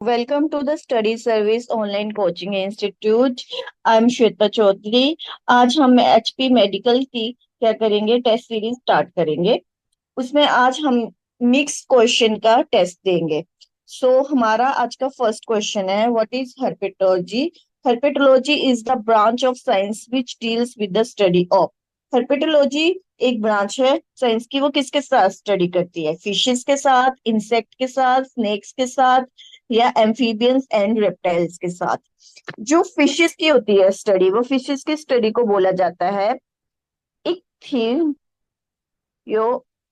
Welcome to the Study Service Online Coaching Institute. I am Shweta Chaudhary. आज हम HP medical की क्या करेंगे, टेस्ट सीरीज स्टार्ट करेंगे। उसमें आज हम मिक्स क्वेश्चन का टेस्ट देंगे। हमारा आज का फर्स्ट क्वेश्चन है, what is herpetology. Herpetology is the branch of science which deals with the study of. Herpetology एक ब्रांच है साइंस की, वो किसके साथ स्टडी करती है? फिशेस के साथ, इंसेक्ट के साथ, स्नेक्स के साथ, या एम्फीबियंस एंड रेप्टाइल्स के साथ। जो फिशेस की होती है स्टडी, वो फिशेस की स्टडी को बोला जाता है ichthyo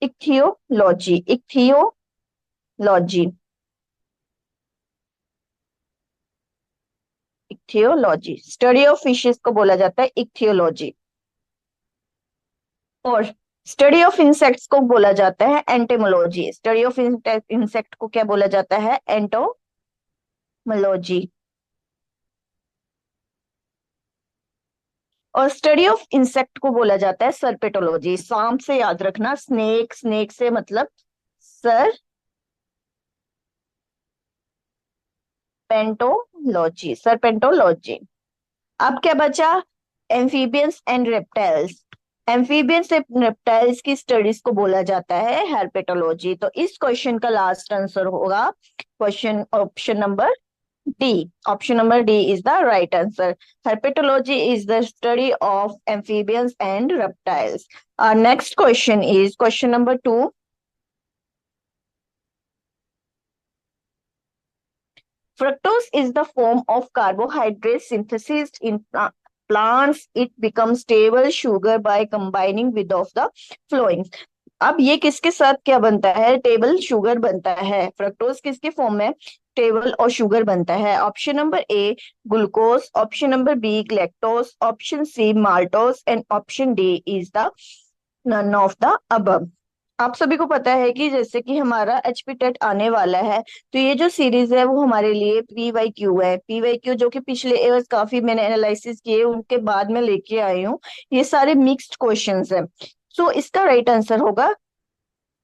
ichthyology. Ichthyology ichthyology study of fishes को बोला जाता है इक्थियोलॉजी। और स्टडी ऑफ इंसेक्ट्स को बोला जाता है एंटेमोलॉजी। स्टडी ऑफ इंसेक्ट को क्या बोला जाता है? एंटोमोलॉजी। और स्टडी ऑफ इंसेक्ट को बोला जाता है सर्पेटोलॉजी। सांप से याद रखना, स्नेक, स्नेक से मतलब सरपेंटोलॉजी। अब क्या बचा? Amphibians and reptiles. Amphibians and reptiles की स्टडीज को बोला जाता है हर्पेटोलॉजी। तो इस क्वेश्चन का लास्ट आंसर होगा question option number D. Option number D is the right answer. Herpetology is the study of amphibians and reptiles. Our next question is question number 2. Fructose is the form of carbohydrate synthesized in plants. It becomes stable sugar by combining with of the flowing. अब ये किसके साथ क्या बनता है? Table sugar बनता है। Fructose किसके फॉर्म में? टेबल और शुगर बनता है। Option number A glucose, option number B lactose, option C maltose and option D is the none of the above. आप सभी को पता है कि जैसे कि हमारा एचपी टेट आने वाला है, तो ये जो सीरीज है वो हमारे लिए पीवाईक्यू है। पीवाईक्यू जो कि पिछले ईयर्स काफी मैंने एनालिसिस किए, उनके बाद में लेके आई हूँ। ये सारे मिक्स्ड क्वेश्चंस हैं। इसका राइट आंसर होगा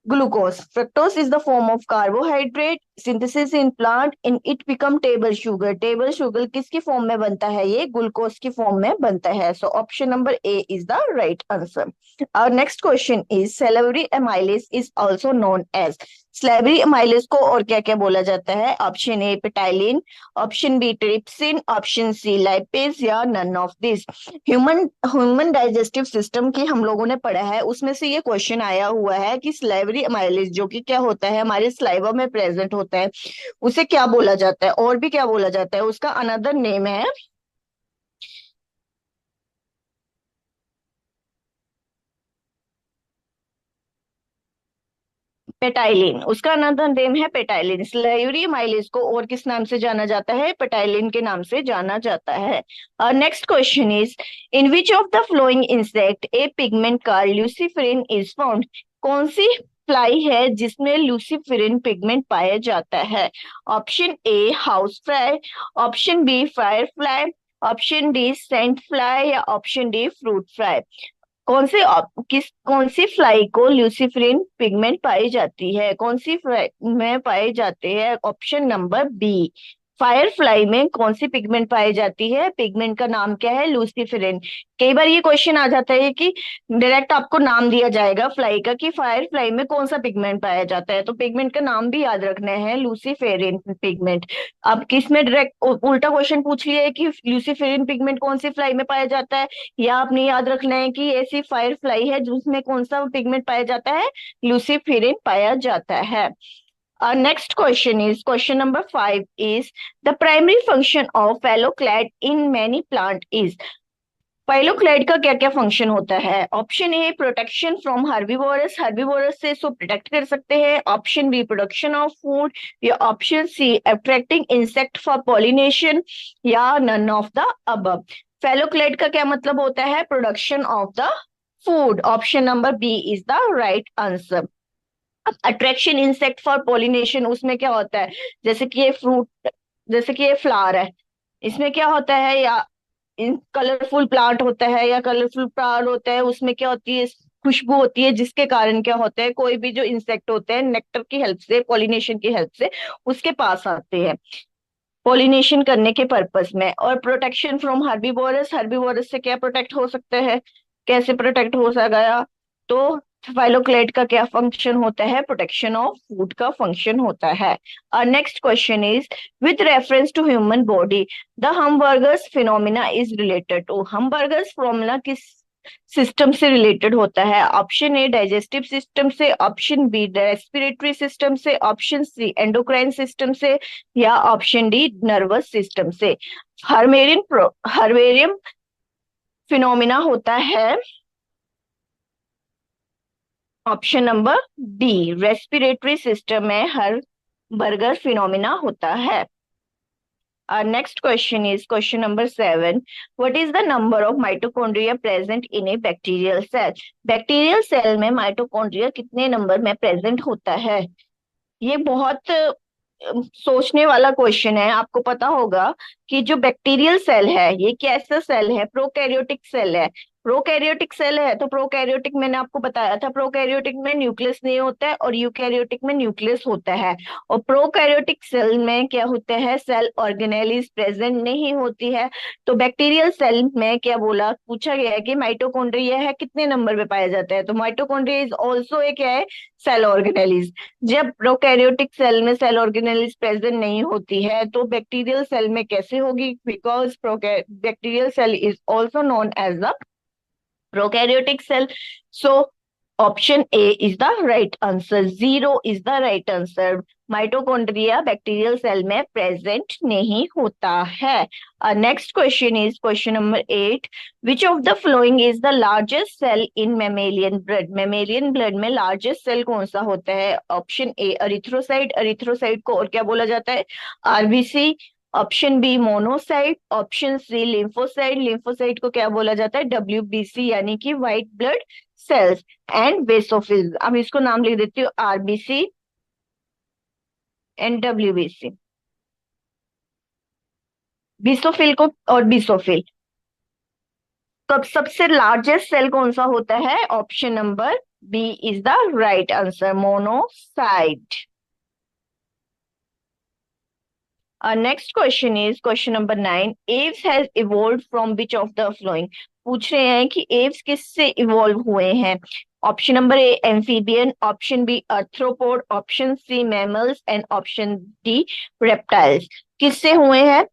glucose. Fructose is the form of carbohydrate synthesis in plant in it become table sugar. Table sugar किसकी फॉर्म में बनता है? ये ग्लूकोज की फॉर्म में बनता है। Option number A is the right answer. Our next question is salivary amylase is also known as। Salivary amylase को और क्या क्या बोला जाता है? Option A ptyalin, option B trypsin, option C lipase या none of this. Human human digestive system की हम लोगों ने पढ़ा है, उसमें से ये क्वेश्चन आया हुआ है कि स्लेवरी अमाइलेज जो कि क्या होता है, हमारे स्लाइवा में प्रेजेंट होता है, उसे क्या बोला जाता है? और भी क्या बोला जाता है? उसका अनदर नेम है पेटाइलिन। उसका अनदर नेम है पेटाइलिन। स्लेवरी माइलेज को और किस नाम से जाना जाता है? पेटाइलिन के नाम से जाना जाता है। Next question is in which of the flowing insect A pigment called ल्यूसीफेरिन is found. कौन सी फ्लाई है जिसमें ल्यूसीफेरिन पिगमेंट पाया जाता है? Option A housefly, option B firefly, option D sandfly या ऑप्शन डी फ्रूट फ्लाई। कौन सी फ्लाई को ल्यूसीफेरिन पिगमेंट पाई जाती है? कौन सी फ्लाई में पाए जाते हैं? Option number B firefly में कौन सी पिगमेंट पाई जाती है? पिगमेंट का नाम क्या है? लूसीफेरिन। कई बार ये क्वेश्चन आ जाता है कि डायरेक्ट आपको नाम दिया जाएगा फ्लाई का कि फायर फ्लाई में कौन सा पिगमेंट पाया जाता है, तो पिगमेंट का नाम भी याद रखना है, लूसीफेरिन पिगमेंट। अब किसमें डायरेक्ट उल्टा क्वेश्चन पूछ लिया है कि लूसीफेरिन पिगमेंट कौन सी फ्लाई में पाया जाता है, या आपने याद रखना है कि ऐसी फायर फ्लाई है जिसमें कौन सा पिगमेंट पाया जाता है? लूसीफेरिन पाया जाता है। Our next question is question number 5 is the primary function of phylloclade in many plant is। फाइलोक्लाइड का क्या क्या फंक्शन होता है? Option A protection from herbivores, herbivores से इसको प्रोटेक्ट कर सकते हैं। Option B production of food, या option C attracting insect for pollination, या none of the above. Phylloclade का क्या मतलब होता है? Production of the food. Option number B is the right answer. अब अट्रैक्शन इंसेक्ट फॉर पॉलिनेशन, उसमें क्या होता है? जैसे कि ये फ्रूट, जैसे कि ये फ्लावर है, इसमें क्या होता है? या कलरफुल प्लांट होता है या कलरफुल फ्लावर होता है, उसमें क्या होती है? खुशबू होती है, जिसके कारण क्या होता है, कोई भी जो इंसेक्ट होते हैं नेक्टर की हेल्प से, पॉलिनेशन की हेल्प से उसके पास आते हैं। पोलिनेशन करने के पर्पस में। और प्रोटेक्शन फ्रॉम हर्बीवोरस, हर्बीवोरस से क्या प्रोटेक्ट हो सकते हैं, कैसे प्रोटेक्ट हो सका, तो फाइलोक्लेट का क्या फंक्शन होता है, प्रोटेक्शन ऑफ फूड का फंक्शन होता है। Next question is with reference to human body the Hamburger's phenomena is related to, Hamburger's phenomena किस सिस्टम से रिलेटेड होता है? ऑप्शन ए डाइजेस्टिव सिस्टम से, ऑप्शन बी रेस्पिरेटरी सिस्टम से, ऑप्शन सी एंडोक्राइन सिस्टम से, या ऑप्शन डी नर्वस सिस्टम से। Herbarium phenomena होता है option number D, respiratory system में हर बर्गर फिनोमिना होता है। Next question is question number 7, what is the number of mitochondria present in a bacterial cell? Bacterial cell में mitochondria कितने number में present होता है? ये बहुत सोचने वाला क्वेश्चन है। आपको पता होगा कि जो बैक्टीरियल सेल है ये कैसा सेल है, प्रोकैरियोटिक सेल है। प्रोकैरियोटिक सेल है तो प्रोकैरियोटिक मैंने आपको बताया था, प्रोकैरियोटिक में न्यूक्लियस नहीं होता है और यूकैरियोटिक में न्यूक्लियस होता है। और प्रोकैरियोटिक सेल में क्या होता है, सेल ऑर्गेनेलिस प्रेजेंट नहीं होती है। तो बैक्टीरियल सेल में क्या बोला, पूछा गया है कि माइटोकॉन्ड्रिया है कितने नंबर में पाया जाता है, तो माइटोकॉन्ड्रिया इज ऑल्सो एक क्या है, सेल ऑर्गेनेलिस। जब प्रोकैरियोटिक सेल में सेल ऑर्गेनेलिस प्रेजेंट नहीं होती है तो बैक्टीरियल सेल में कैसे होगी, because bacterial cell is also known as the prokaryotic cell. So option A is the right answer, zero is the right answer. Mitochondria bacterial cell में present नहीं होता है। Next question is question number 8, which of the following is the largest cell in mammalian blood? Mammalian blood में largest cell कौन सा होता है? Option ए अरिथ्रोसाइट, अरिथ्रोसाइट को और क्या बोला जाता है, RBC. Option B monocyte, option C lymphocyte, lymphocyte को क्या बोला जाता है, डब्ल्यूबीसी यानी कि white blood cells. And basophil, अब इसको नाम लिख देती हूँ, आरबीसी एंड डब्ल्यूबीसी। बीसोफिल को और बीसोफिल, तो अब सबसे लार्जेस्ट सेल कौन सा होता है? Option number B is the right answer, monocyte. Next question is question number 9, aves has evolve from which of the following? पूछ रहे हैं कि एव्स किससे इवॉल्व हुए हैं। Option number A amphibian, option B arthropod, option C mammals and option D reptiles. किससे हुए हैं?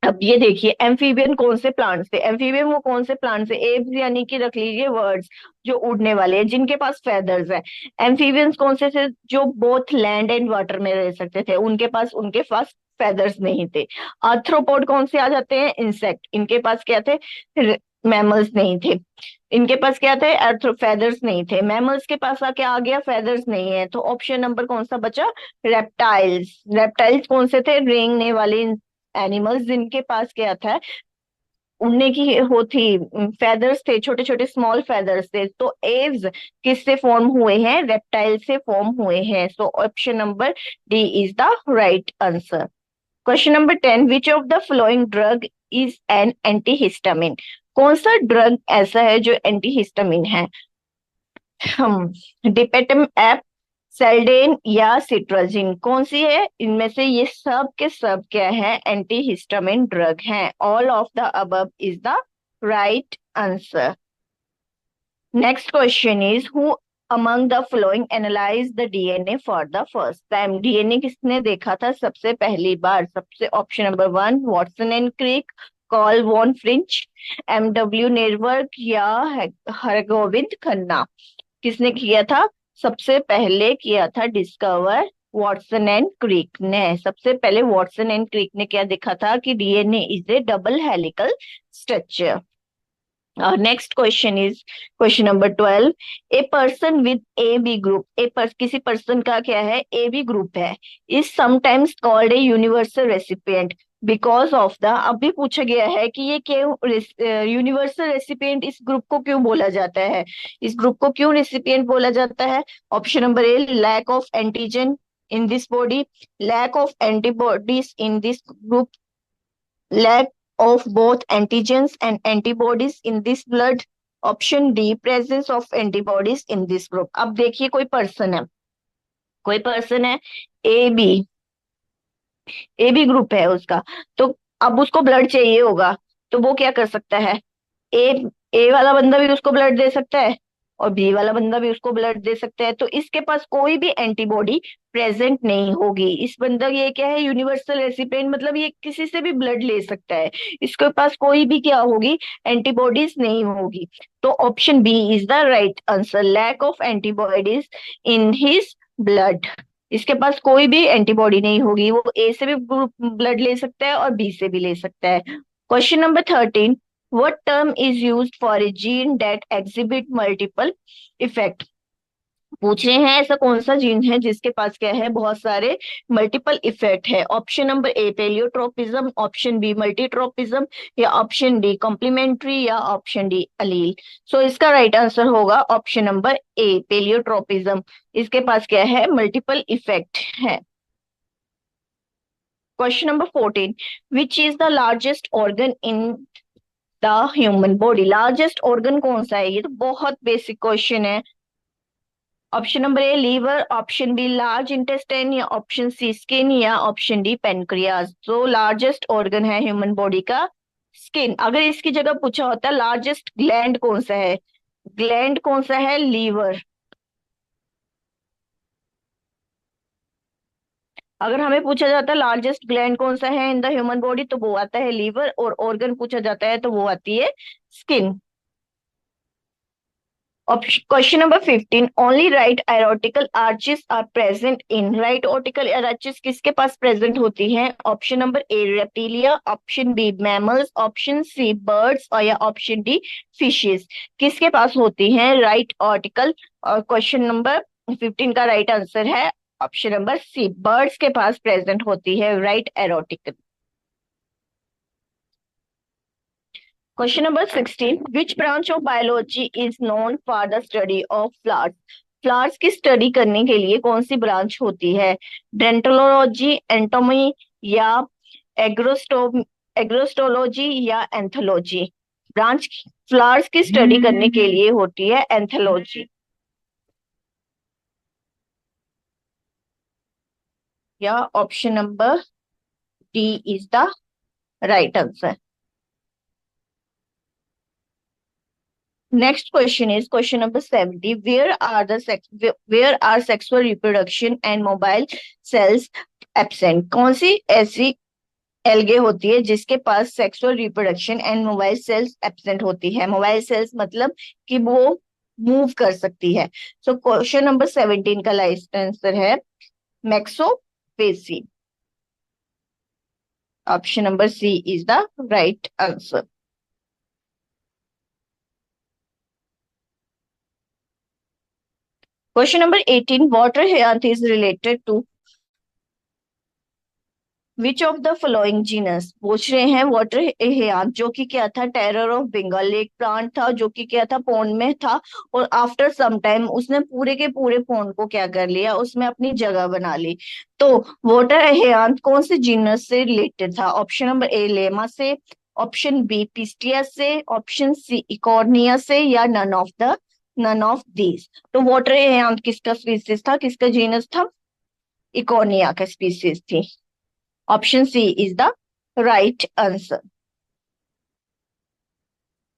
अब ये देखिए एम्फीबियन कौन से प्लांट से, एम्फीबियन वो कौन से प्लांट से, एव्स यानी कि रख लीजिए वर्ड्स जो उड़ने वाले हैं जिनके पास फेदर्स है। एम्फीबियंस कौन से थे, जो बोथ लैंड एंड वाटर में रह सकते थे, उनके पास फेदर्स नहीं थे। आर्थ्रोपोड कौन से आ जाते हैं, इंसेक्ट, इनके पास क्या थे, मैमल्स नहीं थे, इनके पास क्या थे, अर्थो फेदर्स नहीं थे। मैमल्स के पास क्या आ गया, फेदर्स नहीं है, तो ऑप्शन नंबर कौन सा बचा, रेप्टाइल्स। रेप्टाइल्स कौन से थे, रेंगने वाले एनिमल्स जिनके पास क्या था, उड़ने की वो थी, फेदर्स थे, छोटे छोटे स्मॉल फेदर्स थे। तो एव्स किससे फॉर्म हुए हैं, रेप्टाइल से फॉर्म हुए हैं। सो option number D is the right answer. Question number 10, which of the flowing drug is an antihistamine? कौन सा ड्रग ऐसा है जो एंटीहिस्टामिन है? हम डिपेटम एप, सेल्डेन या सिट्राजिन, कौन सी है इनमें से? ये सब के सब क्या है, एंटी हिस्टामिन ड्रग हैं। All of the above is the right answer. Next question is who among the following analyse the DNA for the first time? DNA किसने देखा था सबसे पहली बार? सबसे option number 1 Watson and Crick, Karl von Frisch, MW Nirenberg या हरगोविंद खन्ना। किसने किया था सबसे पहले, किया था डिस्कवर वॉटसन एंड क्रिक ने। सबसे पहले वॉटसन एंड क्रिक ने क्या देखा था कि DNA is a double helical structure. Next question is question number 12, a person with A B group, किसी पर्सन का क्या है, ए बी ग्रुप है, is sometimes called a universal recipient because of the. अभी पूछा गया है कि ये क्यों यूनिवर्सल रेसिपिएंट, इस ग्रुप को क्यों बोला जाता है, इस ग्रुप को क्यों रेसिपिएंट बोला जाता है? Option number A lack of antigen in this body, lack of antibodies in this group, lack of both antigens and antibodies in this blood, option D presence of antibodies in this group. अब देखिए कोई person है, कोई person है A B, A B group है उसका। तो अब उसको ब्लड चाहिए होगा, तो वो क्या कर सकता है, ए ए वाला बंदा भी उसको ब्लड दे सकता है और बी वाला बंदा भी उसको ब्लड दे सकता है। तो इसके पास कोई भी एंटीबॉडी प्रेजेंट नहीं होगी। इस बंदा ये क्या है, यूनिवर्सल रेसिपिएंट, मतलब ये किसी से भी ब्लड ले सकता है। इसके पास कोई भी क्या होगी, एंटीबॉडीज नहीं होगी। तो option B is the right answer, lack of antibodies in his blood. इसके पास कोई भी एंटीबॉडी नहीं होगी, वो ए से भी ब्लड ले सकता है और बी से भी ले सकता है। Question number 13, what term is used for a gene that exhibit multiple effect? पूछ रहे हैं ऐसा कौन सा जीन है जिसके पास क्या है, बहुत सारे मल्टीपल इफेक्ट है। Option number A pleiotropism, option B multitropism, या ऑप्शन डी कॉम्प्लीमेंट्री, या ऑप्शन डी अलील। सो इसका राइट आंसर होगा ऑप्शन नंबर ए पेलियोट्रोपिज्म। इसके पास क्या है, मल्टीपल इफेक्ट है। Question number 14, which is the largest organ in the human body? Largest organ कौन सा है, ये तो बहुत बेसिक क्वेश्चन है। Option number A liver, option B large intestine, या ऑप्शन सी स्किन, या ऑप्शन डी पेनक्रियाज। तो लार्जेस्ट ऑर्गन है ह्यूमन बॉडी का स्किन। अगर इसकी जगह पूछा होता लार्जेस्ट ग्लैंड कौन सा है, ग्लैंड कौन सा है, लीवर। अगर हमें पूछा जाता है लार्जेस्ट ग्लैंड कौन सा है इन द ह्यूमन बॉडी, तो वो आता है लीवर, और ऑर्गन पूछा जाता है तो वो आती है skin. Question number 15, only right aortical arches are present in, right aortical arches किसके पास प्रेजेंट होती हैं? Option number A reptilia, option B mammals, option C birds, और या ऑप्शन डी फिशेस। किसके पास होती हैं राइट आर्टिकल? और क्वेश्चन नंबर 15 का राइट आंसर है ऑप्शन नंबर सी, बर्ड्स के पास प्रेजेंट होती है right aortical. Question number 16, which branch of biology is known for the study of flowers? Flowers की स्टडी करने के लिए कौन सी ब्रांच होती है? डेंटोलॉजी, एंटोमी, या एग्रोस्टो एग्रोस्टोलॉजी, या एंथोलॉजी? ब्रांच फ्लावर्स की स्टडी करने के लिए होती है एंथोलॉजी, या option number D is the right answer. Next question is question number 70. Where are sexual reproduction and mobile cells absent? कौन सी ऐसी एल्गे होती है जिसके पास sexual reproduction and mobile cells absent होती है? मोबाइल सेल्स मतलब कि वो मूव कर सकती है। सो क्वेश्चन नंबर 17 का राइट आंसर है myxophyceae. Option number C is the right answer. Question number 18, water hyacinth is related to which of the following genus? पूछ रहे हैं वाटर हेयांथ जो कि क्या था, टेरर ऑफ बंगाल एक प्लांट था जो कि क्या था, पौंड में था, और आफ्टर सम टाइम उसने पूरे के पूरे पौंड को क्या कर लिया, उसमें अपनी जगह बना ली। तो वाटर हेयांथ कौन से जीनस से रिलेटेड था? ऑप्शन नंबर ए लेमा से, ऑप्शन बी पिस्टिया से, ऑप्शन सी इकॉर्निया से, या नन ऑफ दीज। तो वाटर हेयांथ किसका स्पीसीज था, किसका जीनस था? इकॉर्निया का स्पीसीज थी। Option C is the right answer.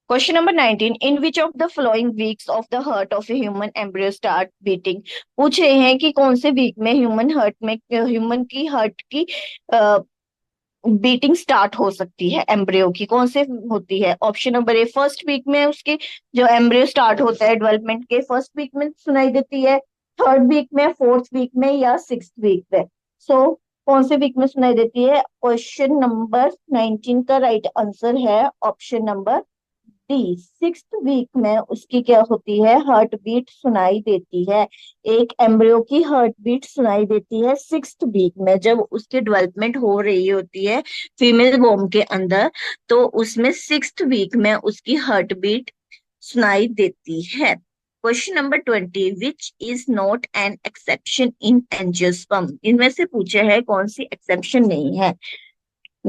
Question number 19, in which of the following weeks of the heart of a human embryo start beating? पूछ रहे हैं कि कौन से वीक में ह्यूमन की हार्ट की बीटिंग स्टार्ट हो सकती है, एम्ब्रियो की कौन से होती है? Option number A first week में, उसके जो एम्ब्रियो स्टार्ट होता है डेवलपमेंट के फर्स्ट वीक में सुनाई देती है, थर्ड वीक में, फोर्थ वीक में, या सिक्स वीक में? सो कौन से वीक में सुनाई देती है? क्वेश्चन नंबर 19 का राइट आंसर है option number D, sixth week में उसकी क्या होती है, हार्ट बीट सुनाई देती है। एक एम्ब्रियो की हार्ट बीट सुनाई देती है सिक्स्थ वीक में, जब उसकी डेवलपमेंट हो रही होती है फीमेल वोम के अंदर, तो उसमें सिक्स्थ वीक में उसकी हार्ट बीट सुनाई देती है। Question number 20, which is not an exception in angiosperm? इनमें से पूछा है कौन सी एक्सेप्शन नहीं है?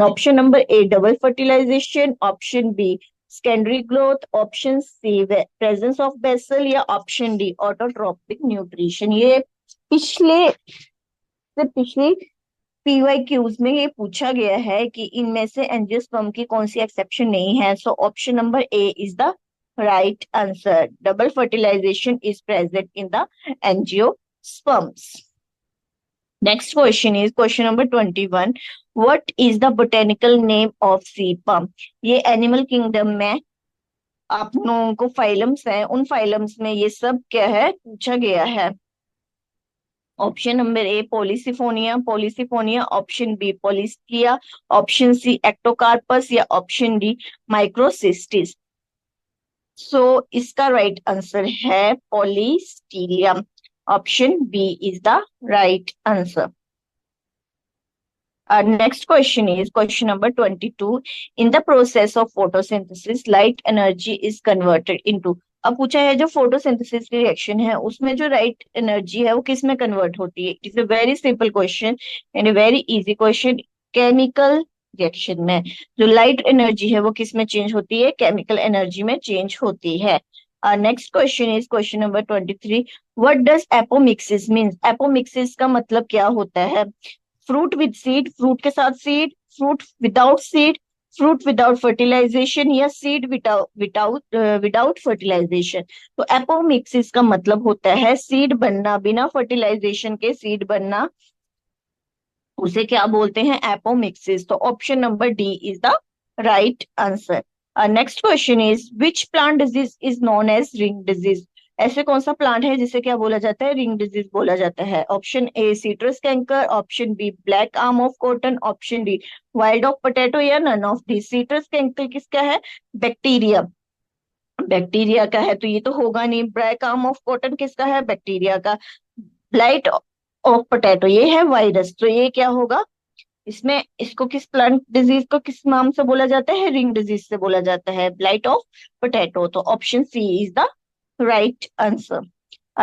Option number A double fertilisation, option B secondary growth, option C presence of basal, या ऑप्शन डी ऑटोट्रोपिक न्यूट्रिशन। ये पिछले से पिछली PYQs में ये पूछा गया है कि इनमें से एंजियोस्पर्म की कौन सी एक्सेप्शन नहीं है। So option number A is the right answer. Double fertilisation is present in the angiosperms. Next question is question number 21. What is the botanical name of seed palm? ये एनिमल किंगडम में आप लोगों को phylums हैं, उन phylums में ये सब क्या है पूछा गया है। Option number A polysiphonia, polysiphonia, option B polystelia, option C ectocarpus या ऑप्शन डी माइक्रोसिस्टिस। सो इसका राइट आंसर है polystelium. Option B is the right answer. Our next question is question number 22. In the process of photosynthesis, light energy is converted into. अब पूछा है जो photosynthesis की reaction है उसमें जो लाइट एनर्जी है वो किस में कन्वर्ट होती है। It's a very simple question and very easy question. Chemical reaction में जो लाइट एनर्जी है वो किस में चेंज होती है, केमिकल एनर्जी में चेंज होती है। Next question is question number 23. What does apomixis means? Apomixis का मतलब क्या होता है? फ्रूट विद सीड, फ्रूट के साथ seed, fruit without seed, fruit without fertilisation या सीड विदाउट फर्टिलाइजेशन। तो एपोमिक्सिस का मतलब होता है सीड बनना, बिना फर्टिलाइजेशन के सीड बनना, उसे क्या बोलते हैं? एपोमिक्सिस। तो option number D is the right answer. Next question is which plant disease is known as ring disease? ऐसे कौन सा प्लांट है जिसे क्या बोला जाता है? रिंग डिजीज बोला जाता है। Option A citrus canker, option B black arm of cotton, option D wilt of potato या none of the. Citrus canker किसका है? बैक्टीरिया, बैक्टीरिया का है तो ये तो होगा नहीं। ब्लैक आर्म ऑफ कॉटन किसका है? बैक्टीरिया का। ब्लाइट ऑफ पोटैटो ये है वायरस, तो ये क्या होगा इसमें? इसको किस प्लांट डिजीज को किस नाम से बोला जाता है? रिंग डिजीज से बोला जाता है, ब्लाइट ऑफ पोटैटो। तो option C is the right answer.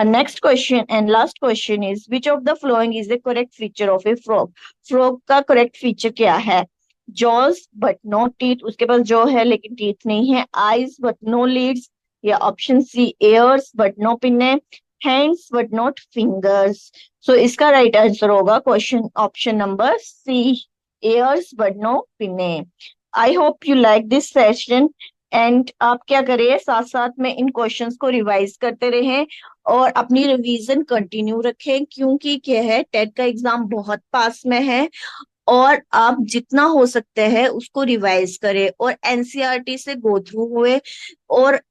Next question and last question is which of the following is the correct feature of a frog? Frog का करेक्ट फीचर क्या है? Jaws but no teeth, उसके पास jaw है लेकिन teeth नहीं है। Eyes but no lids या option C ears but no pinnae, hands but not fingers. So इसका राइट आंसर होगा question option number C, ears but no pinnae. I hope you like this session and आप क्या करें साथ साथ में इन questions को रिवाइज करते रहें और अपनी रिवीजन कंटिन्यू रखें, क्योंकि क्या है टेट का एग्जाम बहुत पास में है और आप जितना हो सकते हैं उसको रिवाइज करें और एनसीईआरटी से गो थ्रू हुए और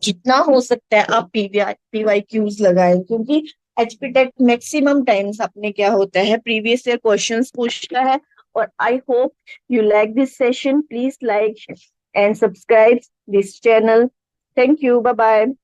जितना हो सकता है आप पीवाईक्यूज लगाएं, क्योंकि एचपी टेट मैक्सिमम टाइम्स अपने क्या होता है प्रीवियस ईयर क्वेश्चंस पूछता है। और I hope you like this session. Please like and subscribe this channel. Thank you. Bye bye.